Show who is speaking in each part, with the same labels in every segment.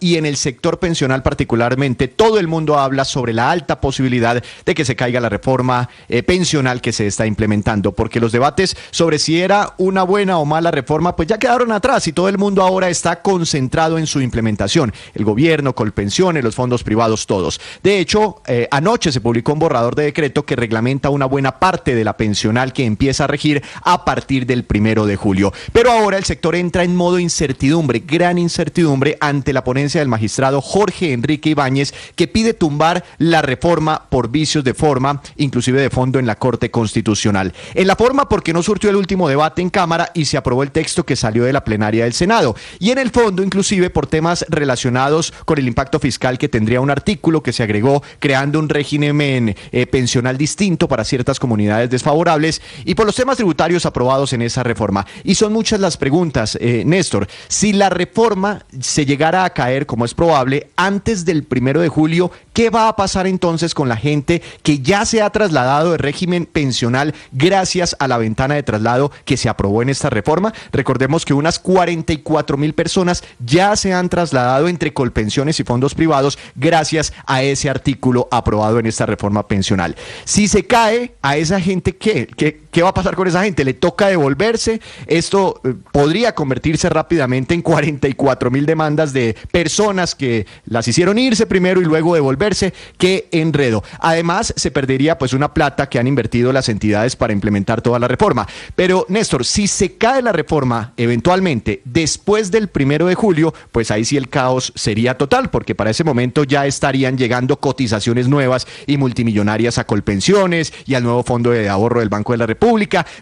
Speaker 1: Y en el sector pensional particularmente, todo el mundo habla sobre la alta posibilidad de que se caiga la reforma pensional que se está implementando, porque los debates sobre si era una buena o mala reforma, pues ya quedaron atrás y todo el mundo ahora está concentrado en su implementación. El gobierno, Colpensiones, los fondos privados, todos. De hecho, anoche se publicó un borrador de decreto que reglamenta una buena parte de la pensional que empieza a regir a partir del 1 de julio. Pero ahora el sector entra en modo incertidumbre, gran incertidumbre ante la ponencia del magistrado Jorge Enrique Ibáñez, que pide tumbar la reforma por vicios de forma, inclusive de fondo en la Corte Constitucional. En la forma porque no surtió el último debate en Cámara y se aprobó el texto que salió de la plenaria del Senado. Y en el fondo, inclusive por temas relacionados con el impacto fiscal que tendría un artículo que se agregó creando un régimen pensional distinto para ciertas comunidades desfavorables y por los temas tributarios aprobados en esa reforma. Y son muchas las preguntas, Néstor. Si la reforma se llegara a caer, como es probable, antes del 1 de julio, ¿qué va a pasar entonces con la gente que ya se ha trasladado de régimen pensional gracias a la ventana de traslado que se aprobó en esta reforma? Recordemos que unas 44,000 personas ya se han trasladado entre Colpensiones y fondos privados gracias a ese artículo aprobado en esta reforma pensional. Si se cae, a esa gente, ¿Qué va a pasar con esa gente? ¿Le toca devolverse? Esto podría convertirse rápidamente en 44,000 demandas de personas que las hicieron irse primero y luego devolverse. ¡Qué enredo! Además, se perdería pues una plata que han invertido las entidades para implementar toda la reforma. Pero, Néstor, si se cae la reforma eventualmente después del 1 de julio, pues ahí sí el caos sería total, porque para ese momento ya estarían llegando cotizaciones nuevas y multimillonarias a Colpensiones y al nuevo fondo de ahorro del Banco de la República.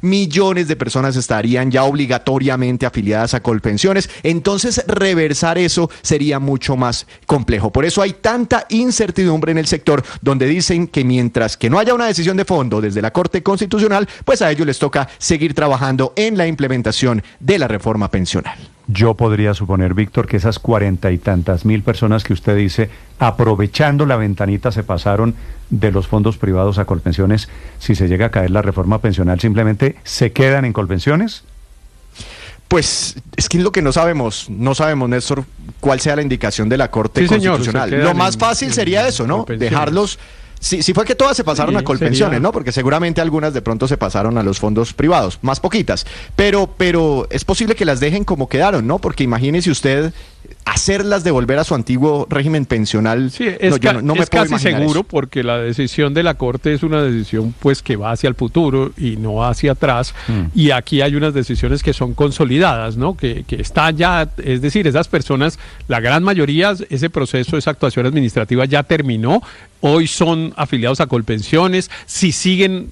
Speaker 1: Millones de personas estarían ya obligatoriamente afiliadas a Colpensiones. Entonces, reversar eso sería mucho más complejo. Por eso hay tanta incertidumbre en el sector, donde dicen que mientras que no haya una decisión de fondo desde la Corte Constitucional, pues a ellos les toca seguir trabajando en la implementación de la reforma pensional.
Speaker 2: Yo podría suponer, Víctor, que esas 40 y tantas mil personas que usted dice, aprovechando la ventanita, se pasaron de los fondos privados a Colpensiones. Si se llega a caer la reforma pensional, ¿simplemente se quedan en Colpensiones?
Speaker 1: Pues es que es lo que no sabemos, Néstor, cuál sea la indicación de la Corte Constitucional. Lo más fácil sería eso, ¿no? Dejarlos. Sí, fue que todas se pasaron a Colpensiones, ¿no? Porque seguramente algunas de pronto se pasaron a los fondos privados, más poquitas. Pero es posible que las dejen como quedaron, ¿no? Porque imagínese usted hacerlas devolver a su antiguo régimen pensional.
Speaker 3: Sí, es casi seguro,
Speaker 1: eso.
Speaker 3: Porque la decisión de la Corte es una decisión pues que va hacia el futuro y no hacia atrás, y aquí hay unas decisiones que son consolidadas, ¿no? Que están ya, es decir, esas personas, la gran mayoría, ese proceso, esa actuación administrativa ya terminó, hoy son afiliados a Colpensiones, si siguen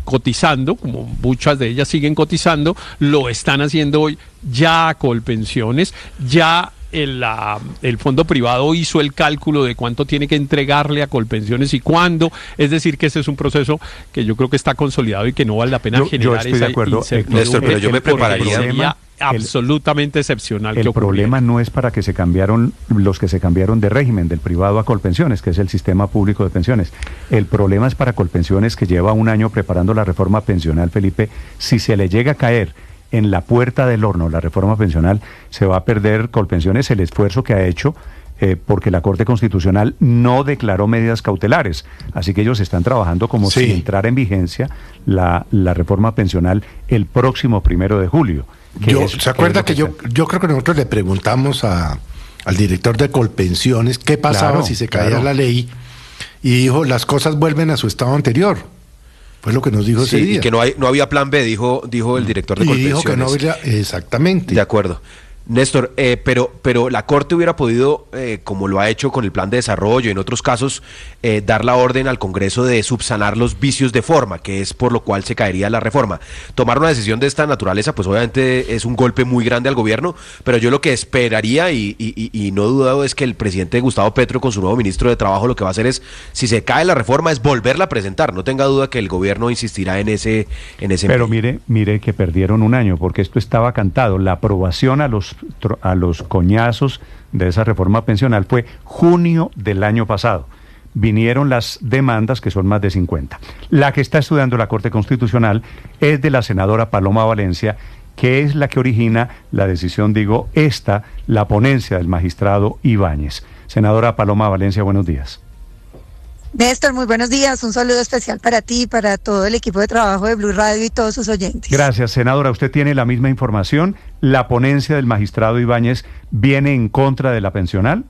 Speaker 3: cotizando, como muchas de ellas siguen cotizando, lo están haciendo hoy ya a Colpensiones, ya el fondo privado hizo el cálculo de cuánto tiene que entregarle a Colpensiones y cuándo, es decir, que ese es un proceso que yo creo que está consolidado y que no vale la pena generar esa incertidumbre.
Speaker 4: Néstor, pero yo me prepararía.
Speaker 3: Absolutamente excepcional.
Speaker 2: El problema no es para que se cambiaron los que se cambiaron de régimen del privado a Colpensiones, que es el sistema público de pensiones. El problema es para Colpensiones, que lleva un año preparando la reforma pensional, Felipe. Si se le llega a caer en la puerta del horno la reforma pensional, se va a perder Colpensiones el esfuerzo que ha hecho, porque la Corte Constitucional no declaró medidas cautelares. Así que ellos están trabajando como si entrara en vigencia la reforma pensional el próximo 1 de julio.
Speaker 5: ¿Se acuerda que yo creo que nosotros le preguntamos al director de Colpensiones qué pasaba si se caía la ley, y dijo, las cosas vuelven a su estado anterior? Fue lo que nos dijo ese día.
Speaker 4: Y que no había plan B, dijo el director de Colpensiones.
Speaker 5: Dijo que no había, exactamente.
Speaker 4: De acuerdo. Néstor, pero la Corte hubiera podido, como lo ha hecho con el plan de desarrollo y en otros casos, dar la orden al Congreso de subsanar los vicios de forma, que es por lo cual se caería la reforma. Tomar una decisión de esta naturaleza, pues obviamente es un golpe muy grande al gobierno, pero yo lo que esperaría, y no he dudado, es que el presidente Gustavo Petro, con su nuevo ministro de Trabajo, lo que va a hacer es, si se cae la reforma, es volverla a presentar. No tenga duda que el gobierno insistirá en ese
Speaker 2: Pero mire que perdieron un año, porque esto estaba cantado. La aprobación a los coñazos de esa reforma pensional fue junio del año pasado. Vinieron las demandas, que son más de 50. La que está estudiando la Corte Constitucional es de la senadora Paloma Valencia, que es la que origina la decisión, la ponencia del magistrado Ibáñez. Senadora Paloma Valencia, buenos días.
Speaker 6: Néstor, muy buenos días. Un saludo especial para ti, para todo el equipo de trabajo de Blue Radio y todos sus oyentes.
Speaker 2: Gracias, senadora. ¿Usted tiene la misma información? ¿La ponencia del magistrado Ibáñez viene en contra de la pensional?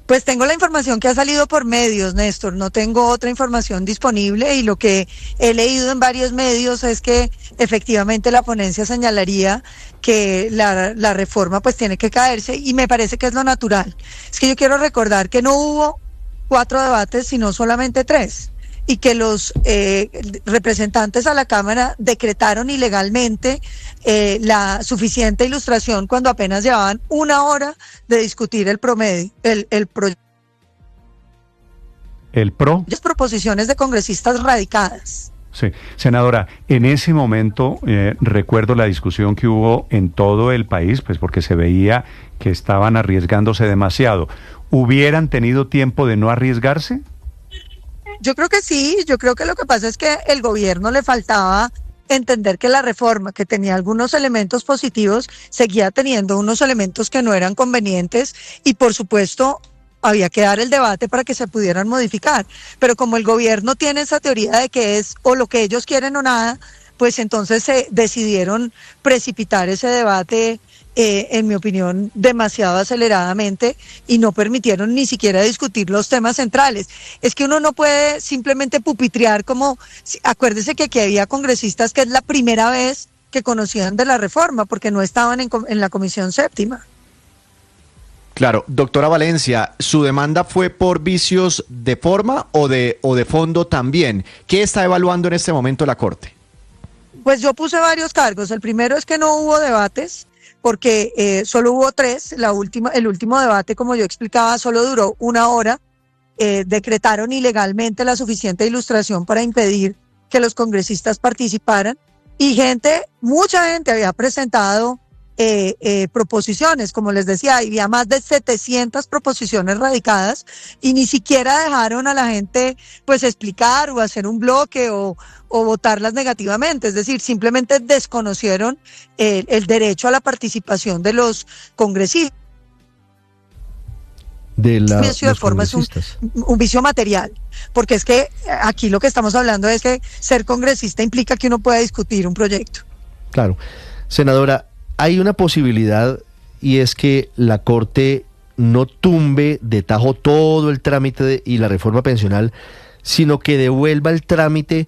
Speaker 6: Pues tengo la información que ha salido por medios, Néstor. No tengo otra información disponible y lo que he leído en varios medios es que efectivamente la ponencia señalaría que la reforma pues tiene que caerse y me parece que es lo natural. Es que yo quiero recordar que no hubo 4 debates, sino solamente 3, y que los representantes a la Cámara decretaron ilegalmente la suficiente ilustración cuando apenas llevaban 1 hora de discutir el promedio, las proposiciones de congresistas radicadas.
Speaker 2: Sí, senadora, en ese momento recuerdo la discusión que hubo en todo el país, pues porque se veía que estaban arriesgándose demasiado. ¿Hubieran tenido tiempo de no arriesgarse?
Speaker 6: Yo creo que sí, yo creo que lo que pasa es que el gobierno le faltaba entender que la reforma, que tenía algunos elementos positivos, seguía teniendo unos elementos que no eran convenientes y por supuesto había que dar el debate para que se pudieran modificar. Pero como el gobierno tiene esa teoría de que es o lo que ellos quieren o nada, pues entonces se decidieron precipitar ese debate, en mi opinión, demasiado aceleradamente y no permitieron ni siquiera discutir los temas centrales. Es que uno no puede simplemente pupitrear como, acuérdese que aquí había congresistas que es la primera vez que conocían de la reforma porque no estaban en la Comisión Séptima.
Speaker 1: Claro, doctora Valencia, ¿su demanda fue por vicios de forma o de fondo también? ¿Qué está evaluando en este momento la Corte?
Speaker 6: Pues yo puse varios cargos. El primero es que no hubo debates, porque solo hubo 3. El último debate, como yo explicaba, solo duró 1 hora. Decretaron ilegalmente la suficiente ilustración para impedir que los congresistas participaran. Y mucha gente había presentado proposiciones, como les decía, había más de 700 proposiciones radicadas y ni siquiera dejaron a la gente pues explicar o hacer un bloque o votarlas negativamente, es decir, simplemente desconocieron el derecho a la participación de los congresistas. De forma es un vicio material, porque es que aquí lo que estamos hablando es que ser congresista implica que uno pueda discutir un proyecto.
Speaker 7: Claro, senadora, hay una posibilidad y es que la Corte no tumbe de tajo todo el trámite y la reforma pensional, sino que devuelva el trámite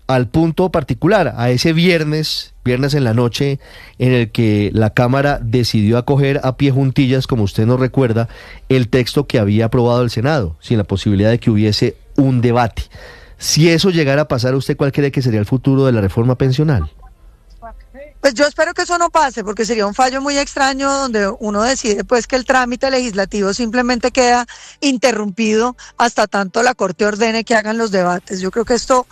Speaker 7: al punto particular, a ese viernes en la noche en el que la Cámara decidió acoger a pie juntillas, como usted nos recuerda, el texto que había aprobado el Senado, sin la posibilidad de que hubiese un debate. Si eso llegara a pasar, ¿usted cuál cree que sería el futuro de la reforma pensional?
Speaker 6: Pues yo espero que eso no pase, porque sería un fallo muy extraño donde uno decide pues que el trámite legislativo simplemente queda interrumpido hasta tanto la Corte ordene que hagan los debates. Yo creo que esto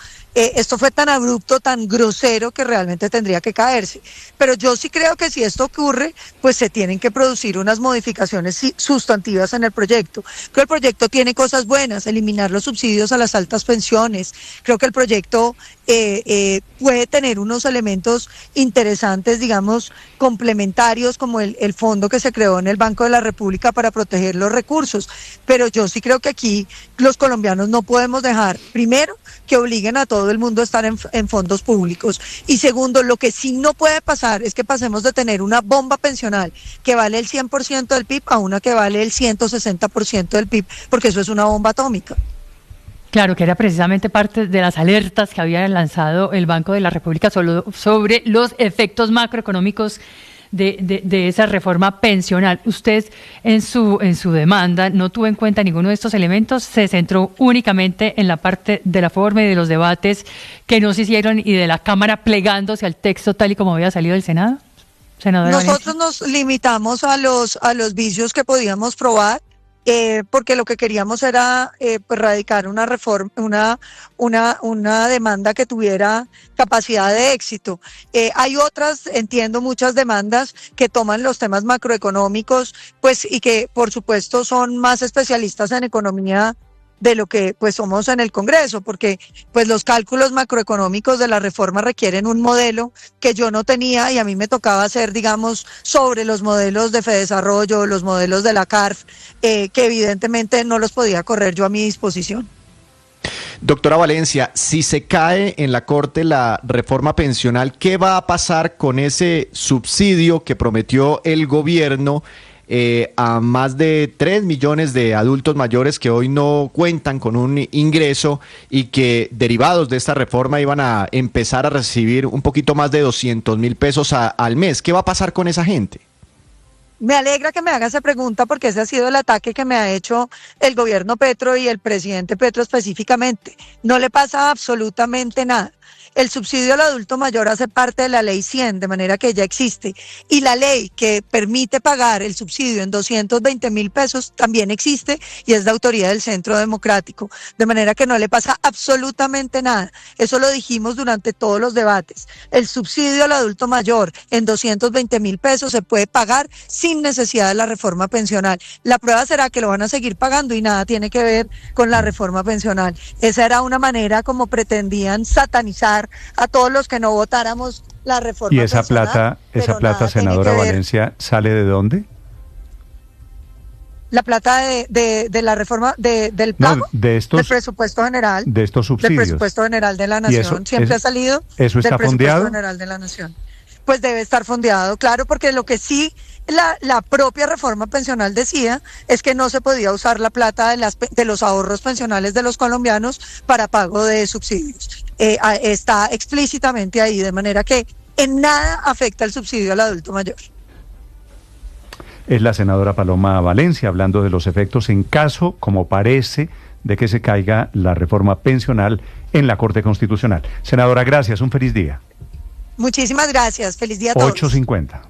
Speaker 6: fue tan abrupto, tan grosero que realmente tendría que caerse. Pero yo sí creo que si esto ocurre, pues se tienen que producir unas modificaciones sustantivas en el proyecto. Creo que el proyecto tiene cosas buenas, eliminar los subsidios a las altas pensiones. Creo que el proyecto puede tener unos elementos interesantes, digamos, complementarios, como el fondo que se creó en el Banco de la República para proteger los recursos. Pero yo sí creo que aquí los colombianos no podemos dejar, primero, que obliguen a todo el mundo a estar en fondos públicos. Y segundo, lo que sí no puede pasar es que pasemos de tener una bomba pensional que vale el 100% del PIB a una que vale el 160% del PIB, porque eso es una bomba atómica.
Speaker 8: Claro, que era precisamente parte de las alertas que había lanzado el Banco de la República sobre los efectos macroeconómicos de esa reforma pensional. Usted en su demanda no tuvo en cuenta ninguno de estos elementos, se centró únicamente en la parte de la forma y de los debates que no se hicieron y de la Cámara plegándose al texto tal y como había salido del Senado.
Speaker 6: Nosotros nos limitamos a los vicios que podíamos probar. Porque lo que queríamos era pues radicar una reforma, una demanda que tuviera capacidad de éxito. Hay otras, entiendo, muchas demandas que toman los temas macroeconómicos, pues, y que por supuesto son más especialistas en economía de lo que pues somos en el Congreso, porque pues los cálculos macroeconómicos de la reforma requieren un modelo que yo no tenía y a mí me tocaba hacer, digamos, sobre los modelos de Fedesarrollo, los modelos de la CARF, que evidentemente no los podía correr yo a mi disposición.
Speaker 1: Doctora Valencia, si se cae en la Corte la reforma pensional, ¿qué va a pasar con ese subsidio que prometió el gobierno a más de 3 millones de adultos mayores que hoy no cuentan con un ingreso y que derivados de esta reforma iban a empezar a recibir un poquito más de 200.000 pesos al mes? ¿Qué va a pasar con esa gente?
Speaker 6: Me alegra que me haga esa pregunta porque ese ha sido el ataque que me ha hecho el gobierno Petro y el presidente Petro específicamente. No le pasa absolutamente nada. El subsidio al adulto mayor hace parte de la ley 100, de manera que ya existe. Y la ley que permite pagar el subsidio en 220.000 pesos también existe y es de autoría del Centro Democrático. De manera que no le pasa absolutamente nada. Eso lo dijimos durante todos los debates. El subsidio al adulto mayor en 220.000 pesos se puede pagar sin necesidad de la reforma pensional. La prueba será que lo van a seguir pagando y nada tiene que ver con la reforma pensional. Esa era una manera como pretendían satanizar a todos los que no votáramos la reforma.
Speaker 2: ¿Y esa plata, senadora Valencia, sale de dónde?
Speaker 6: La plata de la reforma del pago, del presupuesto general,
Speaker 2: de estos subsidios,
Speaker 6: del presupuesto general de la nación, siempre ha salido
Speaker 2: ¿eso está
Speaker 6: del presupuesto
Speaker 2: fondeado?
Speaker 6: General de la nación. Pues debe estar fondeado, claro, porque lo que sí la propia reforma pensional decía es que no se podía usar la plata de los ahorros pensionales de los colombianos para pago de subsidios. Está explícitamente ahí, de manera que en nada afecta el subsidio al adulto mayor.
Speaker 2: Es la senadora Paloma Valencia hablando de los efectos en caso, como parece, de que se caiga la reforma pensional en la Corte Constitucional. Senadora, gracias, un feliz día.
Speaker 6: Muchísimas gracias, feliz día a todos.
Speaker 2: 8:50.